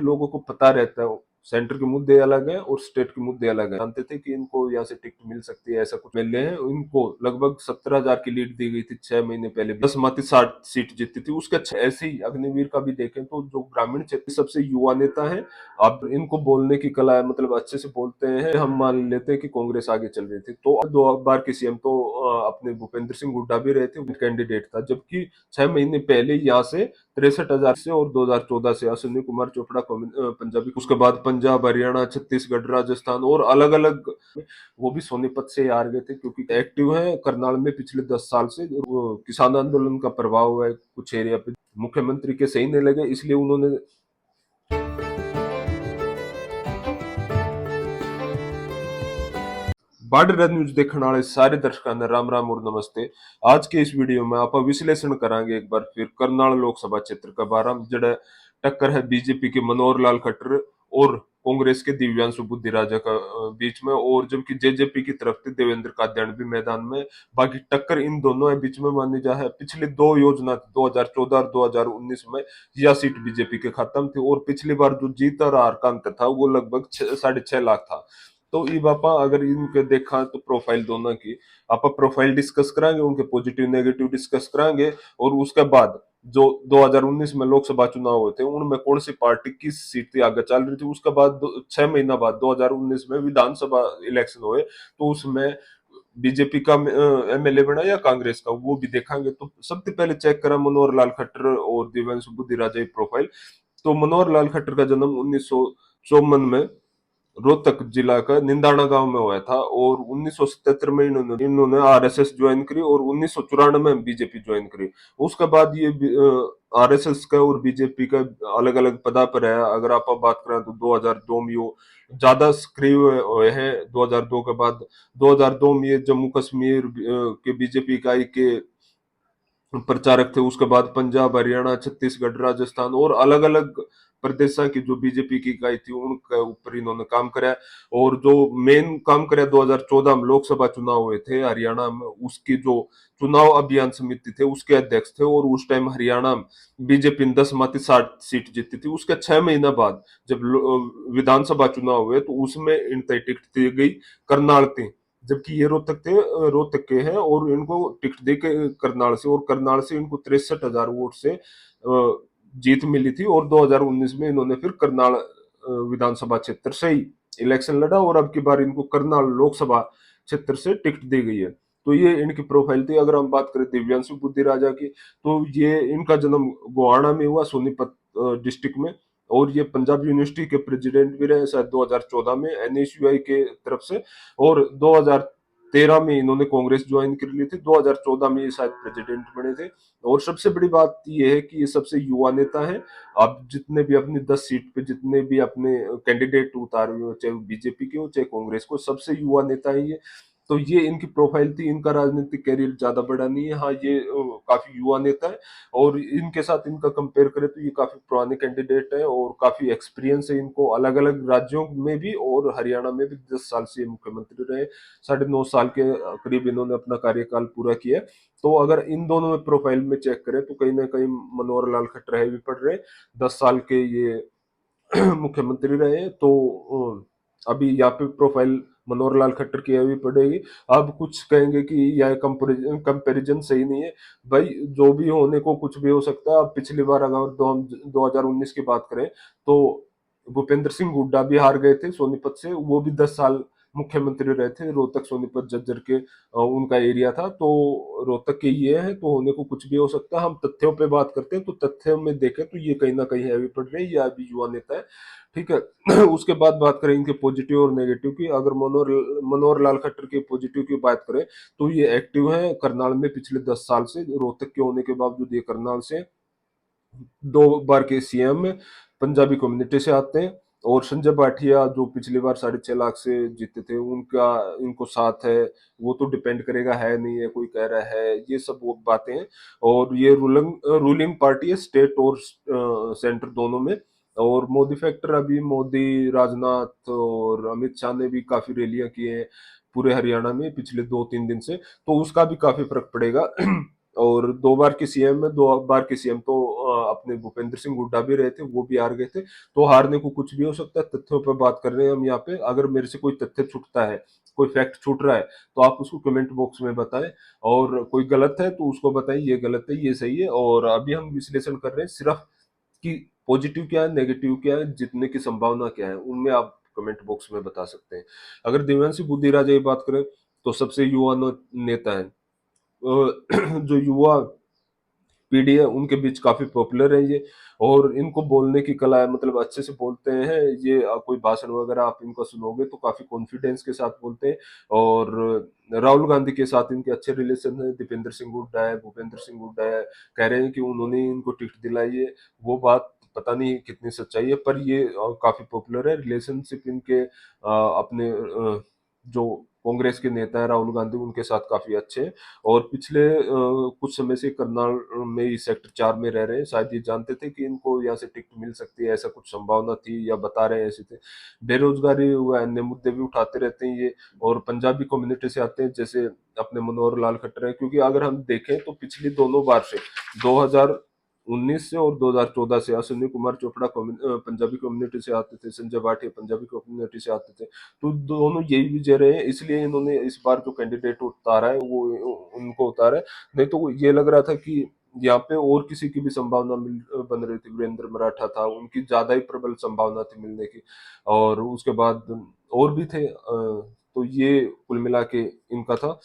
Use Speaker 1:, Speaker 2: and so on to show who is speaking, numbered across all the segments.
Speaker 1: लोगों को पता रहता है सेंटर के मुद्दे अलग है और स्टेट के मुद्दे अलग है। जानते थे कि इनको यहाँ से टिकट मिल सकती है, ऐसा कुछ मिल रहे हैं। इनको लगभग 17,000 की लीड दी गई थी 6 महीने पहले, 10 में 60 सीट जीती थी उसके। ऐसे ही अग्निवीर का भी देखें तो जो ग्रामीण क्षेत्र सबसे युवा नेता है, अब इनको बोलने की कला है, मतलब अच्छे से बोलते हैं। हम मान लेते हैं कि कांग्रेस आगे चल रही थी तो 2 बार के सीएम तो अपने भूपेंद्र सिंह हुड्डा भी रहे थे, कैंडिडेट था। जबकि 6 महीने पहले यहाँ से 63,000 से और 2014 से अश्विनी कुमार चोपड़ा पंजाबी, उसके बाद पंजाब, हरियाणा, छत्तीसगढ़, राजस्थान और अलग अलग, वो भी सोनीपत से हार गए थे क्योंकि एक्टिव है करनाल में पिछले 10 साल से। किसान आंदोलन का प्रभाव है कुछ एरिया पे, मुख्यमंत्री के सही नहीं लगे इसलिए उन्होंने। बाडर न्यूज देखने वाले सारे दर्शकों ने राम राम और नमस्ते। आज के इस वीडियो में आप विश्लेषण करांगे एक बार फिर करनाल लोकसभा क्षेत्र का बारे में, जड़ा टक्कर है बीजेपी के मनोहर लाल खट्टर और कांग्रेस के दिव्यांशु बुद्धि राजा का बीच में, और जबकि जेजेपी की तरफ से देवेंद्र कादयान भी मैदान में। बाकी टक्कर इन दोनों के बीच में मानी जा है। पिछली 2 योजना 2014 और 2019 में यह सीट बीजेपी के खत्म थी, और पिछली बार जो जीत और हार का अंतर था वो लगभग 6.5 लाख था। तो ये बापा अगर इनके देखा तो प्रोफाइल दोनों की आप प्रोफाइल डिस्कस कराएंगे, उनके पॉजिटिव नेगेटिव डिस्कस कराएंगे। और उसके बाद जो 2019 में लोकसभा चुनाव हुए थे उनमें कौन सी पार्टी किस सीट से आगे चल रही थी। उसके बाद 6 महीना बाद 2019 में विधानसभा इलेक्शन हुए तो उसमें बीजेपी का एमएलए बना या कांग्रेस का, वो भी देखेंगे। तो सबसे पहले चेक करा मनोहर लाल खट्टर और दिव्यांशु बुद्धि राजा प्रोफाइल। तो मनोहर लाल खट्टर का जन्म 1954 में रोहतक जिला का निंदाना गांव में हुआ था, और 1977 में इन्होंने आरएसएस ज्वाइन करी और 1994 में बीजेपी ज्वाइन करी। उसके बाद ये आरएसएस का और बीजेपी का अलग अलग पदा पर है। अगर आप बात करें तो 2002 में वो ज्यादा सक्रिय हुए हैं। 2002 के बाद 2002 में ये जम्मू कश्मीर के बीजेपी इकाई के प्रचारक थे। उसके बाद पंजाब, हरियाणा, छत्तीसगढ़, राजस्थान और अलग अलग प्रदेशों की जो बीजेपी की इकाई थी उनके ऊपर इन्होंने काम कराया। और जो मेन काम कराया 2014 में लोकसभा चुनाव हुए थे हरियाणा में, उसकी जो चुनाव अभियान समिति थे उसके अध्यक्ष थे। और उस टाइम हरियाणा में बीजेपी ने 10 में 60 सीट जीती थी। उसके 6 महीना बाद जब विधानसभा चुनाव हुए तो उसमें इन टिकट दी गई करनाल थी, जबकि ये रोहतक के हैं और इनको टिकट दे के करनाल से, और करनाल से इनको 63,000 वोट से जीत मिली थी। और 2019 में इन्होंने फिर करनाल विधानसभा क्षेत्र से ही इलेक्शन लड़ा, और अब की बार इनको करनाल लोकसभा क्षेत्र से टिकट दी गई है। तो ये इनकी प्रोफाइल थी। अगर हम बात करें दिव्यांशु बुद्धि राजा की, तो ये इनका जन्म गोहाना में हुआ, सोनीपत डिस्ट्रिक्ट में। और ये पंजाब यूनिवर्सिटी के प्रेसिडेंट भी रहे शायद 2014 में एनएसयूआई के तरफ से। और 2013 में इन्होंने कांग्रेस ज्वाइन कर ली थी, 2014 में ये शायद प्रेसिडेंट बने थे। और सबसे बड़ी बात ये है कि ये सबसे युवा नेता है। आप जितने भी अपनी 10 सीट पे जितने भी अपने कैंडिडेट उतारे हो, चाहे बीजेपी के हो चाहे कांग्रेस को, सबसे युवा नेता है ये। तो ये इनकी प्रोफाइल थी। इनका राजनीतिक कैरियर ज्यादा बड़ा नहीं है, हाँ ये काफी युवा नेता है। और इनके साथ इनका कंपेयर करें तो ये काफी पुराने कैंडिडेट है और काफी एक्सपीरियंस है इनको अलग अलग राज्यों में भी, और हरियाणा में भी 10 साल से मुख्यमंत्री रहे। 9.5 साल के करीब इन्होंने अपना कार्यकाल पूरा किया। तो अगर इन दोनों में प्रोफाइल में चेक करें तो कहीं ना कहीं मनोहर लाल खट्टर है भी पड़ रहे। 10 साल के ये मुख्यमंत्री रहे। तो अभी यहाँ पे प्रोफाइल मनोहर लाल खट्टर की अभी पड़ेगी। अब कुछ कहेंगे कि यह कंपैरिजन सही नहीं है। भाई जो भी होने को कुछ भी हो सकता है। अब पिछली बार अगर 2019 की बात करें तो भूपेंद्र सिंह हुड्डा भी हार गए थे सोनीपत से, वो भी 10 साल मुख्यमंत्री रहे थे। रोहतक सोनीपत झज्जर के उनका एरिया था। तो रोहतक के ये है तो होने को कुछ भी हो सकता है। हम तथ्यों पे बात करते हैं तो तथ्यों में देखें तो ये कहीं ना कहीं हैवी पड़ रही है, या अभी युवा नेता है। ठीक है। उसके बाद बात करें इनके पॉजिटिव और नेगेटिव की। अगर मनोहर लाल खट्टर के पॉजिटिव की बात करें तो ये एक्टिव है करनाल में पिछले 10 साल से। रोहतक के होने के बावजूद ये करनाल से 2 बार के सीएम पंजाबी कम्युनिटी से आते हैं। और संजय भाटिया जो पिछली बार 6.5 लाख से जीते थे, उनका इनको साथ है, वो तो डिपेंड करेगा है नहीं है, कोई कह रहा है, ये सब वो बातें हैं। और ये रूलिंग पार्टी है स्टेट और सेंटर दोनों में। और मोदी फैक्टर, अभी मोदी, राजनाथ और अमित शाह ने भी काफी रैलियां की हैं पूरे हरियाणा में पिछले 2-3 दिन से, तो उसका भी काफी फर्क पड़ेगा। और 2 बार के सीएम में 2 बार के सीएम तो अपने भूपेंद्र सिंह हुड्डा भी रहे थे, वो भी हार गए थे। तो हारने को कुछ भी हो सकता है, तथ्यों पर बात कर रहे हैं हम यहाँ पे। अगर मेरे से कोई तथ्य छूटता है, कोई फैक्ट छूट रहा है, तो आप उसको कमेंट बॉक्स में बताएं, और कोई गलत है तो उसको बताएं ये गलत है, ये सही है। और अभी हम विश्लेषण कर रहे हैं सिर्फ कि पॉजिटिव क्या है, नेगेटिव क्या है, जीतने की संभावना क्या है, उनमें आप कमेंट बॉक्स में बता सकते हैं। अगर दिव्यांशी बुद्धि राजा की बात करें तो सबसे युवा नेता है, जो युवा पीढ़ी है उनके बीच काफी पॉपुलर है ये। और इनको बोलने की कला है, मतलब अच्छे से बोलते हैं ये। कोई भाषण वगैरह आप इनका सुनोगे तो काफी कॉन्फिडेंस के साथ बोलते हैं। और राहुल गांधी के साथ इनके अच्छे रिलेशन है, दीपेंद्र सिंह हुड्डा है, भूपेंद्र सिंह हुड्डा है, कह रहे हैं कि उन्होंने इनको टिकट दिलाई है। वो बात पता नहीं कितनी सच्चाई है, पर ये काफी पॉपुलर है। रिलेशनशिप इनके अपने जो कांग्रेस के नेता है राहुल गांधी, उनके साथ काफी अच्छे हैं। और पिछले कुछ समय से करनाल में ही सेक्टर 4 में रह रहे हैं। शायद ये जानते थे कि इनको यहाँ से टिकट मिल सकती है, ऐसा कुछ संभावना थी, या बता रहे हैं ऐसे थे। बेरोजगारी व अन्य मुद्दे भी उठाते रहते हैं ये। और पंजाबी कम्युनिटी से आते हैं, जैसे अपने मनोहर लाल खट्टर है। क्योंकि अगर हम देखें तो पिछली दोनों बार से 2019 से और 2014 से अश्विनी कुमार चोपड़ा पंजाबी कम्युनिटी से आते थे, संजय भाटिया पंजाबी कम्युनिटी से आते थे। तो दोनों यही विजय रहे हैं, इसलिए इन्होंने इस बार जो कैंडिडेट उतारा है वो उनको उतारा है। नहीं तो ये लग रहा था कि यहाँ पे और किसी की भी संभावना बन रही थी। वीरेंद्र मराठा था, उनकी ज्यादा ही प्रबल संभावना थी मिलने की। और उसके बाद और भी थे, तो ये कुल मिला के इनका था।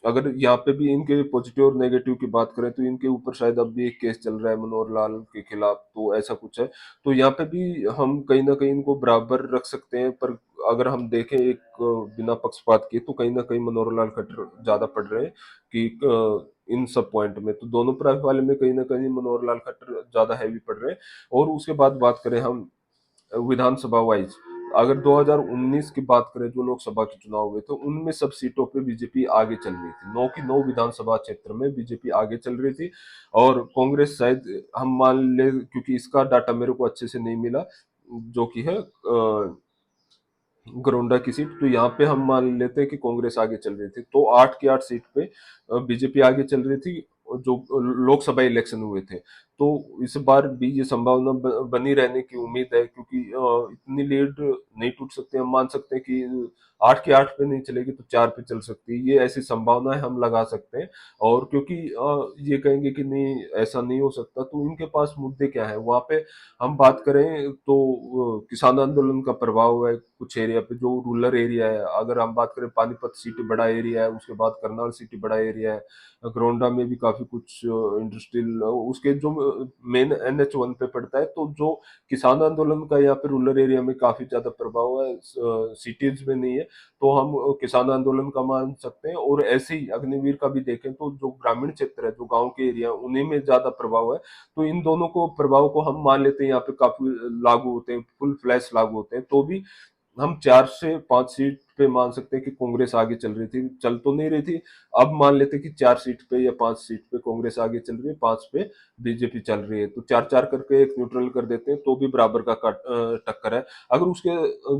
Speaker 1: अगर यहाँ पे भी इनके पॉजिटिव और नेगेटिव की बात करें तो इनके ऊपर शायद अब भी एक केस चल रहा है मनोहर लाल के खिलाफ, तो ऐसा कुछ है। तो यहाँ पे भी हम कहीं ना कहीं इनको बराबर रख सकते हैं। पर अगर हम देखें एक बिना पक्षपात के, तो कहीं ना कहीं मनोहर लाल खट्टर ज्यादा पड़ रहे हैं कि इन सब पॉइंट में। तो दोनों प्राइवेट वाले में कहीं ना कहीं मनोहर लाल खट्टर ज्यादा हैवी पड़ रहे हैं। और उसके बाद बात करें हम विधानसभा वाइज, अगर 2019 की बात करें जो लोकसभा के चुनाव हुए थे, उनमें सब सीटों पे बीजेपी आगे चल रही थी। 9 की 9 विधानसभा क्षेत्र में बीजेपी आगे चल रही थी। और कांग्रेस शायद हम मान ले, क्योंकि इसका डाटा मेरे को अच्छे से नहीं मिला, जो कि है गरोंडा की सीट, तो यहाँ पे हम मान लेते हैं कि कांग्रेस आगे चल रही थी। तो 8 की 8 सीट पे बीजेपी आगे चल रही थी जो लोकसभा इलेक्शन हुए थे। तो इस बार भी ये संभावना बनी रहने की उम्मीद है, क्योंकि इतनी लीड नहीं टूट सकती। हम मान सकते हैं कि 8 की 8 पे नहीं चलेगी तो 4 पे चल सकती है, ये ऐसी संभावना है, हम लगा सकते हैं। और क्योंकि ये कहेंगे कि नहीं ऐसा नहीं हो सकता, तो इनके पास मुद्दे क्या है वहां पे। हम बात करें तो किसान आंदोलन का प्रभाव है कुछ एरिया पे, जो रूरल एरिया है। अगर हम बात करें पानीपत सिटी बड़ा एरिया है, उसके बाद करनाल सिटी बड़ा एरिया है, ग्रोंडा में भी काफी कुछ इंडस्ट्रियल, उसके जो मेन NH1 पे पड़ता है। तो जो किसान आंदोलन का यहाँ पे रूरल एरिया में काफी ज्यादा प्रभाव है, सिटीज में नहीं है। तो हम किसान आंदोलन का मान सकते हैं। और ऐसे ही अग्निवीर का भी देखें तो जो ग्रामीण क्षेत्र है, जो गांव के एरिया, उन्हीं में ज्यादा प्रभाव है। तो इन दोनों को प्रभाव को हम मान लेते हैं यहाँ पे काफी लागू होते हैं, फुल फ्लैश लागू होते हैं। तो भी हम 4 से 5 सीट पे मान सकते हैं कि कांग्रेस आगे चल रही थी, चल तो नहीं रही थी। अब मान लेते हैं कि 4 सीट पे या 5 सीट पे कांग्रेस आगे चल रही है, 5 पे बीजेपी चल रही है। तो 4-4 करके एक न्यूट्रल कर देते हैं, तो भी बराबर का टक्कर है। अगर उसके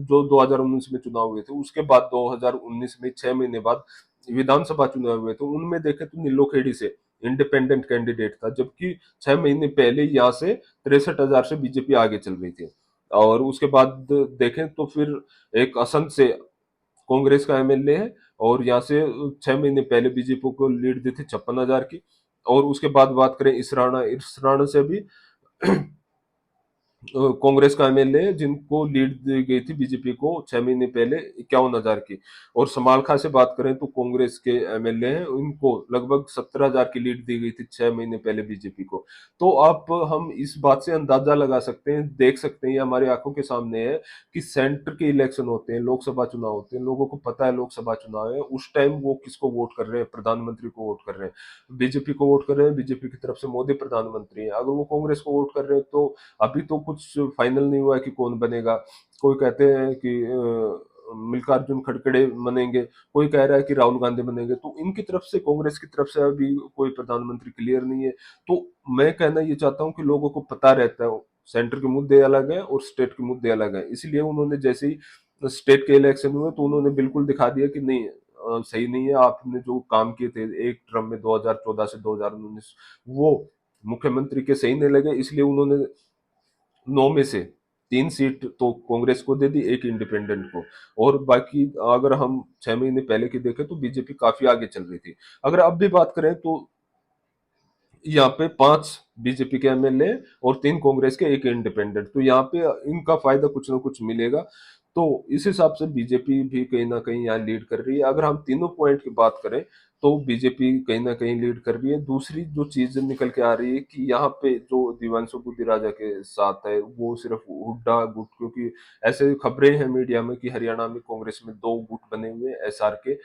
Speaker 1: जो 2019 में चुनाव हुए थे, उसके बाद 2019 में 6 महीने बाद विधानसभा चुनाव हुए थे, उनमें देखे तो नीलोखेड़ी से इंडिपेंडेंट कैंडिडेट था, जबकि 6 महीने पहले यहाँ से 63,000 से बीजेपी आगे चल रही थी। और उसके बाद देखें तो फिर एक असंध से कांग्रेस का MLA है, और यहाँ से 6 महीने पहले बीजेपी को लीड दी थी 56,000 की। और उसके बाद बात करें इसराना, इसराना से भी कांग्रेस का MLA है, जिनको लीड दी गई थी बीजेपी को 6 महीने पहले 51,000 की। और समालखा से बात करें तो कांग्रेस के MLA हैं, उनको लगभग 17,000 की लीड दी गई थी 6 महीने पहले बीजेपी को। तो आप हम इस बात से अंदाजा लगा सकते हैं, देख सकते हैं, ये हमारी आंखों के सामने है कि सेंटर के इलेक्शन होते हैं, लोकसभा चुनाव होते हैं, लोगों को पता है लोकसभा चुनाव है, उस टाइम वो किसको वोट कर रहे हैं, प्रधानमंत्री को वोट कर रहे हैं, बीजेपी को वोट कर रहे हैं, बीजेपी की तरफ से मोदी प्रधानमंत्री है। अगर वो कांग्रेस को वोट कर रहे हैं तो अभी तो कुछ फाइनल नहीं हुआ है कि कौन बनेगा। कोई कहते हैं कि मल्लिकार्जुन खड़गड़े बनेंगे, कोई कह रहा है कि राहुल गांधी बनेंगे। तो इनकी तरफ से, कांग्रेस की तरफ से अभी कोई प्रधानमंत्री क्लियर नहीं है। तो मैं कहना ये चाहता हूँ कि लोगों को पता रहता है सेंटर के मुद्दे अलग है और स्टेट के मुद्दे अलग है। इसलिए उन्होंने जैसे ही स्टेट के इलेक्शन हुए तो उन्होंने बिल्कुल दिखा दिया कि नहीं, सही नहीं है, आपने जो काम किए थे एक टर्म में 2014 से 2019, वो मुख्यमंत्री के सही नहीं लगे, इसलिए उन्होंने 9 में से 3 सीट तो कांग्रेस को दे दी, एक इंडिपेंडेंट को। और बाकी अगर हम 6 महीने पहले की देखें तो बीजेपी काफी आगे चल रही थी। अगर अब भी बात करें तो यहाँ पे 5 बीजेपी के एमएलए और 3 कांग्रेस के, एक इंडिपेंडेंट, तो यहाँ पे इनका फायदा कुछ ना कुछ मिलेगा। तो इस हिसाब से बीजेपी भी कहीं ना कहीं यहाँ लीड कर रही है। अगर हम तीनों पॉइंट की बात करें तो बीजेपी कहीं ना कहीं लीड कर रही है। दूसरी जो चीज निकल के आ रही है कि यहाँ पे जो दिव्यांशु बुद्धिराजा के साथ है वो सिर्फ हुड्डा गुट, क्योंकि ऐसे खबरें हैं मीडिया में कि हरियाणा में कांग्रेस में 2 गुट बने हुए हैं, एसआर के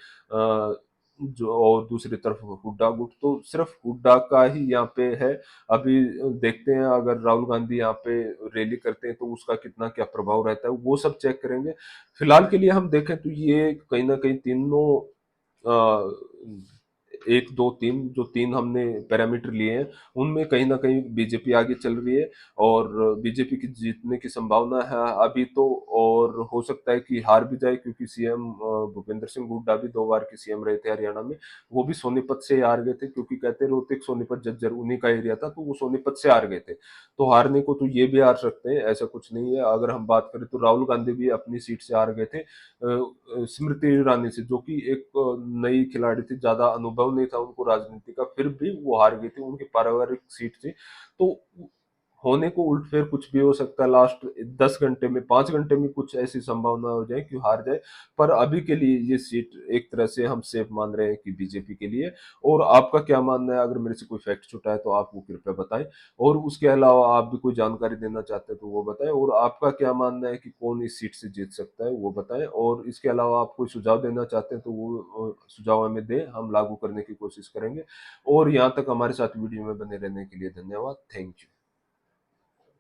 Speaker 1: जो, और दूसरी तरफ हुड्डा गुट, तो सिर्फ हुड्डा का ही यहाँ पे है। अभी देखते हैं अगर राहुल गांधी यहाँ पे रैली करते हैं तो उसका कितना क्या प्रभाव रहता है, वो सब चेक करेंगे। फिलहाल के लिए हम देखें तो ये कहीं ना कहीं तीनों एक दो तीन, जो तीन हमने पैरामीटर लिए हैं उनमें कहीं ना कहीं बीजेपी आगे चल रही है और बीजेपी की जीतने की संभावना है अभी तो। और हो सकता है कि हार भी जाए, क्योंकि सीएम भूपेंद्र सिंह हुड्डा भी 2 बार के सीएम रहे थे हरियाणा में। वो भी सोनीपत से हार गए थे, क्योंकि कहते रोहतक सोनीपत झज्जर उन्हीं का एरिया था, तो वो सोनीपत से हार गए थे। तो हारने को तो ये भी हार सकते हैं, ऐसा कुछ नहीं है। अगर हम बात करें तो राहुल गांधी भी अपनी सीट से हार गए थे स्मृति ईरानी से, जो कि एक नई खिलाड़ी थी, ज्यादा अनुभव नहीं था उनको राजनीति का, फिर भी वो हार गई थी, उनकी पारिवारिक सीट थी। तो होने को उल्ट फेर कुछ भी हो सकता है, लास्ट 10 घंटे में 5 घंटे में कुछ ऐसी संभावना हो जाए कि हार जाए। पर अभी के लिए ये सीट एक तरह से हम सेफ मान रहे हैं कि बीजेपी के लिए। और आपका क्या मानना है? अगर मेरे से कोई फैक्ट छुटा है तो आप वो कृपया बताएं। और उसके अलावा आप भी कोई जानकारी देना चाहते हैं तो वो बताएं। और आपका क्या मानना है कि कौन इस सीट से जीत सकता है, वो बताएं। और इसके अलावा आप कोई सुझाव देना चाहते हैं तो वो सुझाव हमें दें, हम लागू करने की कोशिश करेंगे। और यहाँ तक हमारे साथ वीडियो में बने रहने के लिए धन्यवाद। Thank you.